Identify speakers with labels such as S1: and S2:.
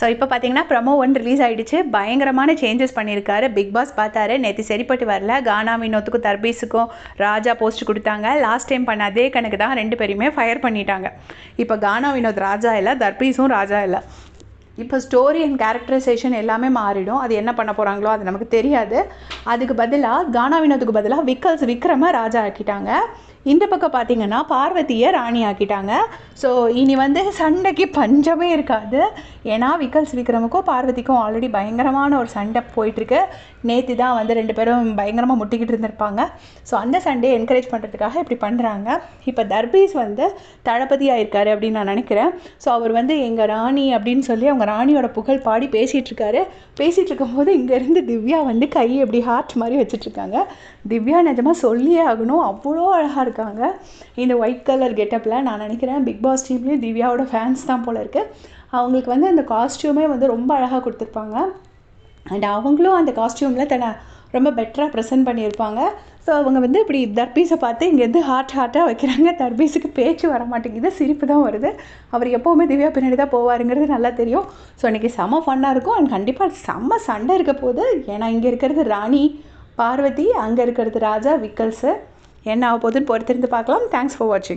S1: So இப்போ பார்த்தீங்கன்னா promo 1 release ஆகிடுச்சு. பயங்கரமான சேஞ்சஸ் பண்ணியிருக்காரு. பிக் பாஸ் பார்த்தாரு. நேற்று சரிப்பட்டு வரல. கானா வினோத்துக்கும் தர்பீஸுக்கும் ராஜா போஸ்ட் கொடுத்தாங்க. லாஸ்ட் டைம் பண்ண அதே கணக்கு தான் 2 பேரையுமே ஃபயர் பண்ணிட்டாங்க. இப்போ கானா வினோத் ராஜா இல்லை, தர்பீஸும் ராஜா இல்லை. இப்போ ஸ்டோரி அண்ட் கேரக்டரைசேஷன் எல்லாமே மாறிடும். அது என்ன பண்ண போகிறாங்களோ அது நமக்கு தெரியாது. அதுக்கு பதிலாக கானா வினோத்துக்கு பதிலாக விக்ரம ராஜா ஆக்கிட்டாங்க. இந்த பக்கம் பார்த்திங்கன்னா பார்வதியை ராணி ஆக்கிட்டாங்க. ஸோ இனி வந்து சண்டைக்கு பஞ்சமே இருக்காது. ஏன்னா விக்ரமுக்கும் பார்வதிக்கும் ஆல்ரெடி பயங்கரமான ஒரு சண்டை போயிட்டுருக்கு. நேற்று தான் வந்து 2 பேரும் பயங்கரமாக முட்டிக்கிட்டு இருந்திருப்பாங்க. ஸோ அந்த சண்டையை என்கரேஜ் பண்ணுறதுக்காக இப்படி பண்ணுறாங்க. இப்போ தர்பீஸ் வந்து தளபதியாக இருக்காரு அப்படின்னு நான் நினைக்கிறேன். ஸோ அவர் வந்து எங்கள் ராணி அப்படின்னு சொல்லி அவங்க ராணியோட புகழ் பாடி பேசிகிட்ருக்காரு. பேசிகிட்டு இருக்கும்போது இங்கேருந்து திவ்யா வந்து கை எப்படி ஹார்ட் மாதிரி வச்சுட்ருக்காங்க. திவ்யா நிஜமாக சொல்லியே ஆகணும், அவ்வளோ அழகாக இருக்காங்க இந்த ஒயிட் கலர் கெட்டப்பில். நான் நினைக்கிறேன் பிக் பாஸ் டீம்லேயும் திவ்யாவோட ஃபேன்ஸ் தான் போல இருக்குது. அவங்களுக்கு வந்து அந்த காஸ்டியூமே வந்து ரொம்ப அழகாக கொடுத்துருப்பாங்க. அண்ட் அவங்களும் அந்த காஸ்டியூமில் தன்னை ரொம்ப பெட்டராக ப்ரெசென்ட் பண்ணியிருப்பாங்க. ஸோ அவங்க வந்து இப்படி தர்பீஸை பார்த்து இங்கேருந்து ஹார்ட்டாக வைக்கிறாங்க. தர்பீஸுக்கு பேச்சு வர மாட்டேங்குது, சிரிப்பு தான் வருது. அவர் எப்போவுமே திவ்யா பின்னாடி தான் போவாருங்கிறது நல்லா தெரியும். ஸோ இன்றைக்கி செம்ம ஃபன்னாக இருக்கும். அண்ட் கண்டிப்பாக செம்ம சண்டை இருக்க போது. ஏன்னா இங்கே இருக்கிறது ராணி பார்வதி, அங்கே இருக்கிறது ராஜா விக்கல்ஸு. என்ன ஆக போகுதுன்னு பொறுத்திருந்து பார்க்கலாம். தேங்க்ஸ் ஃபார் வாட்சிங்.